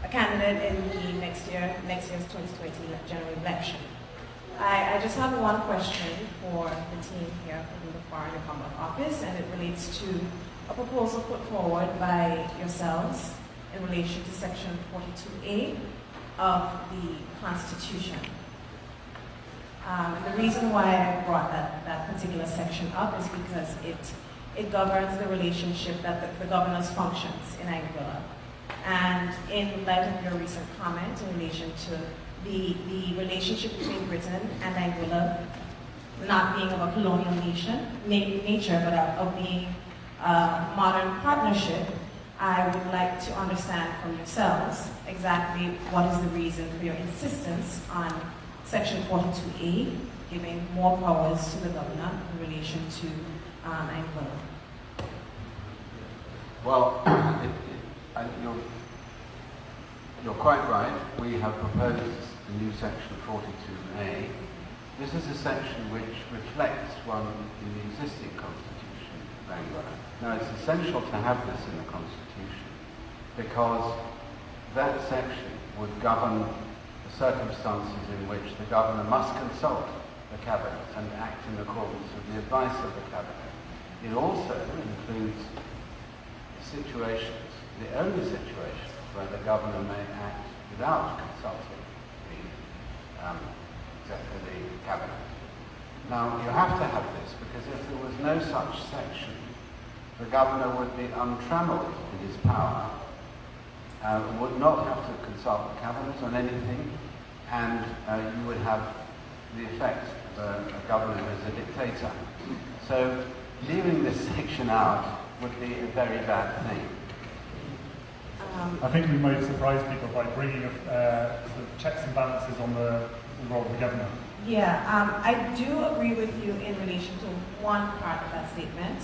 a candidate in the next year's 2020 general election. I just have one question for the team here from the Foreign and Commonwealth Office, and it relates to a proposal put forward by yourselves in relation to Section 42A of the Constitution. The reason why I brought that particular section up is because it governs the relationship that the governance functions in Anguilla. And in light of your recent comment in relation to the relationship between Britain and Anguilla not being of a colonial nature, but of being a modern partnership, I would like to understand from yourselves exactly what is the reason for your insistence on Section 42A, giving more powers to the governor in relation to Anguilla. Well, you're quite right. We have proposed the new Section 42A. This is a section which reflects one in the existing Constitution of Anguilla. Now, it's essential to have this in the Constitution because that section would govern the circumstances in which the governor must consult the cabinet and act in accordance with the advice of the cabinet. It also includes situations, the only situations where the governor may act without consulting the cabinet. Now, you have to have this because if there was no such section, the governor would be untrammeled in his power, would not have to consult the cabinet on anything, and you would have the effect of a governor who is a dictator. So, leaving this section out would be a very bad thing. I think we might surprise people by bringing sort of checks and balances on the role of the governor. Yeah, I do agree with you in relation to one part of that statement,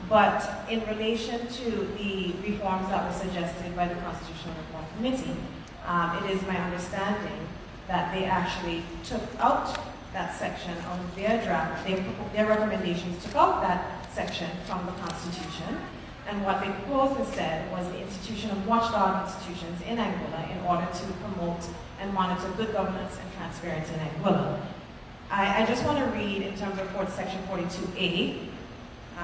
but in relation to the reforms that were suggested by the Constitutional Reform Committee, it is my understanding that they actually took out that section of their draft, their recommendations took out that section from the Constitution, and what they proposed instead was the institution of watchdog institutions in Anguilla in order to promote and monitor good governance and transparency in Anguilla. I just want to read in terms of Section 42A. I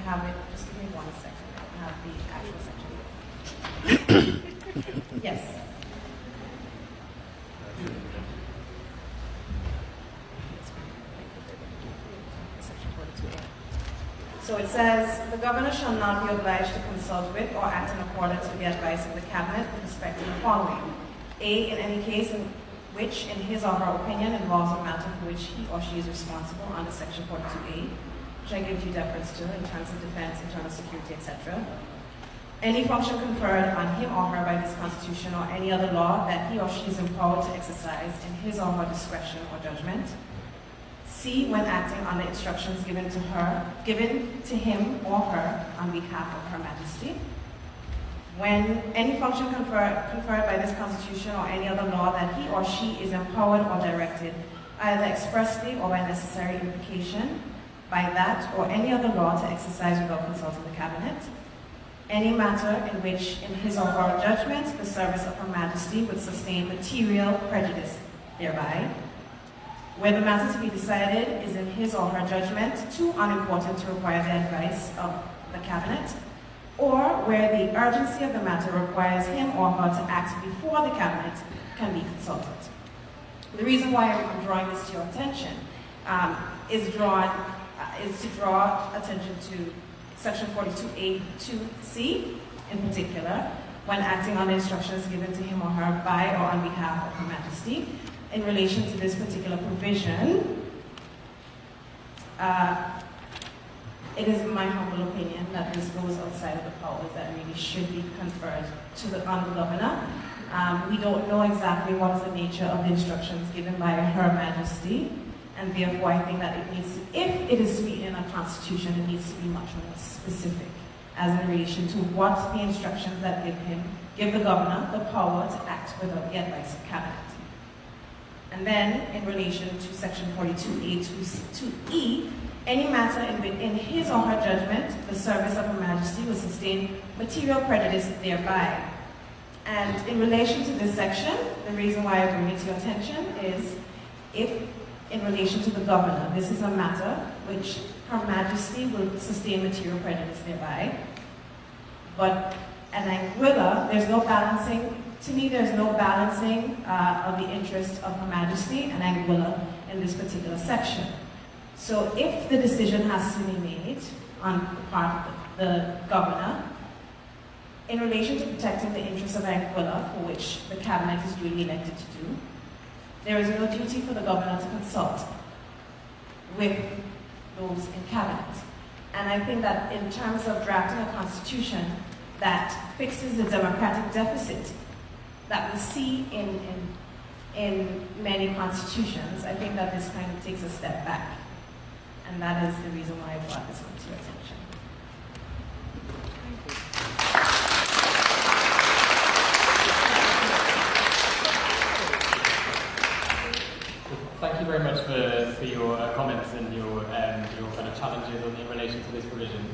have it, just give me 1 second. I have the actual section. Yes. So it says, the governor shall not be obliged to consult with or act in accordance with the advice of the cabinet with respect to the following. A, in any case in which, in his or her opinion, involves a matter for which he or she is responsible under Section 42A, which I give due deference to in terms of defense, internal security, etc. Any function conferred on him or her by this Constitution or any other law that he or she is empowered to exercise in his or her discretion or judgment. C, when acting on the instructions given to him or her on behalf of Her Majesty. When any function conferred by this Constitution or any other law that he or she is empowered or directed, either expressly or by necessary implication, by that or any other law to exercise without consulting the Cabinet. Any matter in which, in his or her judgment, the service of Her Majesty would sustain material prejudice thereby. Where the matter to be decided is in his or her judgment too unimportant to require the advice of the Cabinet, or where the urgency of the matter requires him or her to act before the Cabinet can be consulted. The reason why I'm drawing this to your attention is to draw attention to Section 42A 2C in particular, when acting on the instructions given to him or her by or on behalf of Her Majesty. In relation to this particular provision, it is my humble opinion that this goes outside of the powers that really should be conferred on the governor. We don't know exactly what is the nature of the instructions given by Her Majesty, and therefore I think that it needs to, if it is to be in a constitution, it needs to be much more specific as in relation to what the instructions that give the governor the power to act without the advice of cabinet. And then, in relation to Section 42A to E, any matter in his or her judgment, the service of Her Majesty will sustain material prejudice thereby. And And in relation to this section, the reason why I bring it to your attention is if, in relation to the governor, this is a matter which Her Majesty will sustain material prejudice thereby. But at Anguilla, there's no balancing, to me there's no balancing of the interests of Her Majesty and Anguilla in this particular section. So if the decision has to be made on the part of the governor, in relation to protecting the interests of Anguilla, for which the cabinet is duly elected to do, there is no duty for the governor to consult with those in cabinet. And I think that in terms of drafting a constitution that fixes the democratic deficit that we see in many constitutions, I think that this kind of takes a step back. And that is the reason why I brought this one to your attention. Thank you very much for your comments and your kind of challenges in relation to this provision.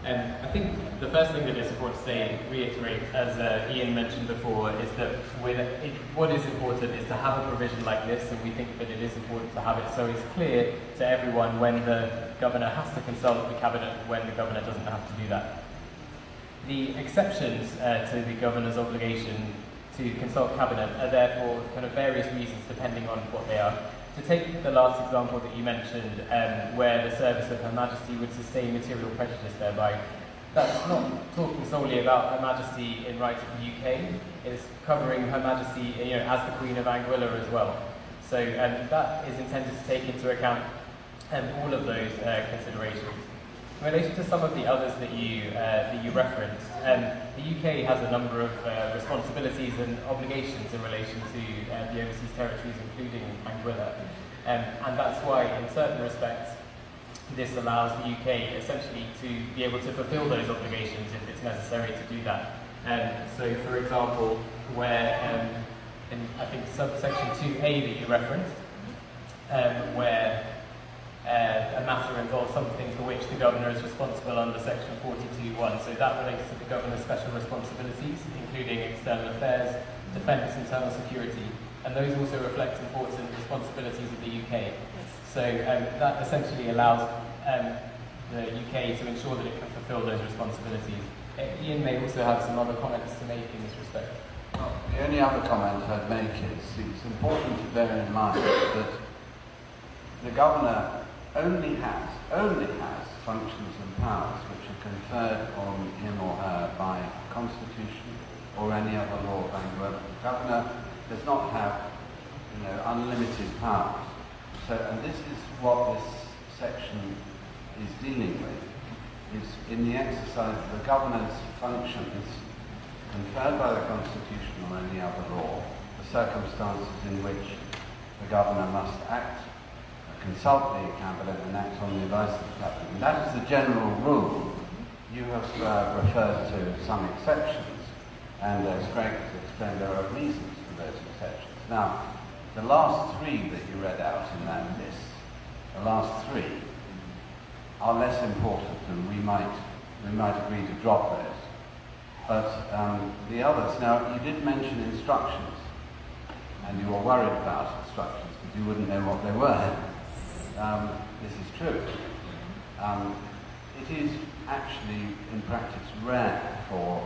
I think the first thing that is important to reiterate, as Ian mentioned before, is that what is important is to have a provision like this, and we think that it is important to have it so it's clear to everyone when the governor has to consult the cabinet, when the governor doesn't have to do that. The exceptions to the governor's obligation to consult cabinet are there for kind of various reasons depending on what they are. To take the last example that you mentioned, where the service of Her Majesty would sustain material prejudice thereby, that's not talking solely about Her Majesty in right of the UK, it's covering Her Majesty as the Queen of Anguilla as well. So that is intended to take into account all of those considerations. In relation to some of the others that you referenced, the UK has a number of responsibilities and obligations in relation to the overseas territories, including Anguilla. And that's why, in certain respects, this allows the UK essentially to be able to fulfill those obligations if it's necessary to do that. So, for example, where in I think subsection 2A that you referenced, where a matter involves something for which the governor is responsible under section 42(1). So that relates to the governor's special responsibilities, including external affairs, defence, internal security, and those also reflect important responsibilities of the UK. Yes. So that essentially allows the UK to ensure that it can fulfil those responsibilities. Ian may also have some other comments to make in this respect. Well, the only other comment I'd make is it's important to bear in mind that the governor only has functions and powers which are conferred on him or her by Constitution or any other law of Anguilla. The governor does not have, unlimited powers. So, and this is what this section is dealing with, is in the exercise of the governor's functions conferred by the Constitution or any other law, the circumstances in which the governor must act, consult the cabinet and act on the advice of the cabinet. And that is the general rule. You have referred to some exceptions, and as Greg has explained, there are reasons for those exceptions. Now, the last three that you read out in that list, the last three, are less important, and we might agree to drop those. But the others, now you did mention instructions, and you were worried about instructions, because you wouldn't know what they were. This is true. It is actually, in practice, rare for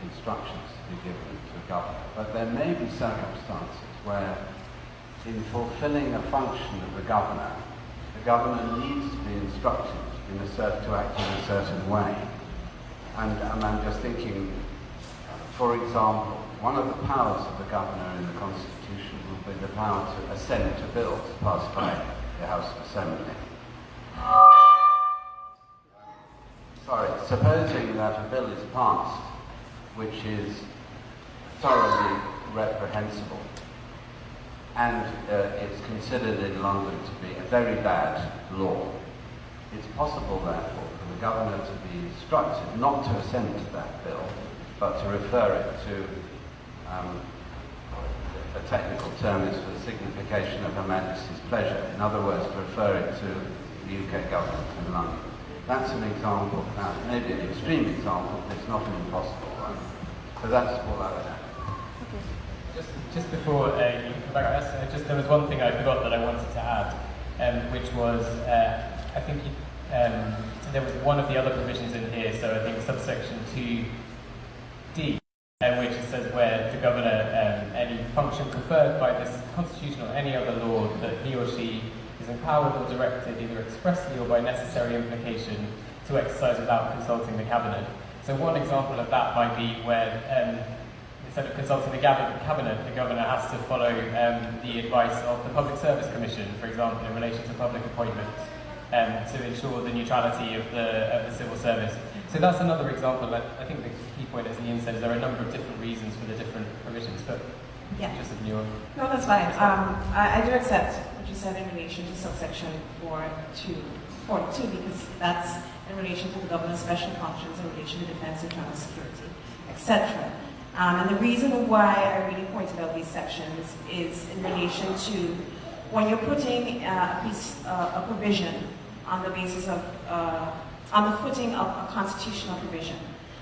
instructions to be given to a governor, but there may be circumstances where, in fulfilling a function of the governor needs to be instructed to act in a certain way. And I'm just thinking, for example, one of the powers of the governor in the Constitution will be the power to assent to bills passed by the House of Assembly. Sorry, supposing that a bill is passed which is thoroughly reprehensible and it's considered in London to be a very bad law, it's possible therefore for the governor to be instructed not to assent to that bill but to refer it to a technical term is for the signification of Her Majesty's pleasure. In other words, to refer it to the UK government in London. That's an example. Now, it may be an extreme example, but it's not an impossible one. So that's all I would add. Just before you come back, there was one thing I forgot that I wanted to add, which was, I think there was one of the other provisions in here, so I think subsection 2D, which says where the governor, any function conferred by this constitution or any other law that he or she is empowered or directed, either expressly or by necessary implication, to exercise without consulting the cabinet. So one example of that might be where instead of consulting the cabinet, the governor has to follow the advice of the Public Service Commission, for example, in relation to public appointments, to ensure the neutrality of the civil service. So that's another example. I think the key point, as Ian said, is there are a number of different reasons for the different provisions, but just of your... No, that's fine. I do accept what you said in relation to subsection 4.2, because that's in relation to the governor's special functions in relation to defense, internal security, etc. And the reason why I really pointed out these sections is in relation to when you're putting a provision on the basis of, on the footing of a constitutional provision.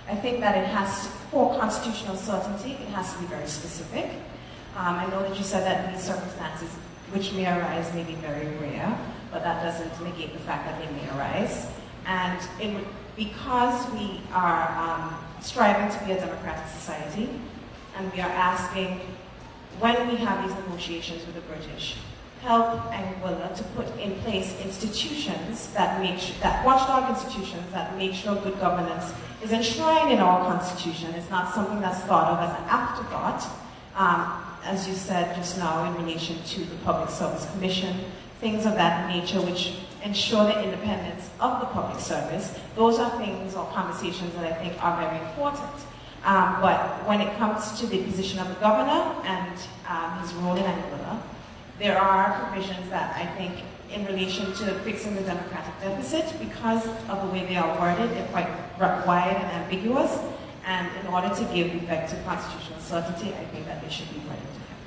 I think that it has, for constitutional certainty, it has to be very specific. I know that you said that these circumstances which may arise may be very rare, but that doesn't negate the fact that they may arise. And because we are striving to be a democratic society, and we are asking, when we have these negotiations with the British, help Anguilla to put in place institutions that watchdog institutions that make sure good governance is enshrined in our constitution. It's not something that's thought of as an afterthought, as you said just now in relation to the Public Service Commission, things of that nature which ensure the independence of the public service. Those are things or conversations that I think are very important. But when it comes to the position of the governor and his role in Anguilla, there are provisions that I think in relation to fixing the democratic deficit, because of the way they are worded, they're quite wide and ambiguous, and in order to give effect to constitutional certainty, I think that they should be read into effect.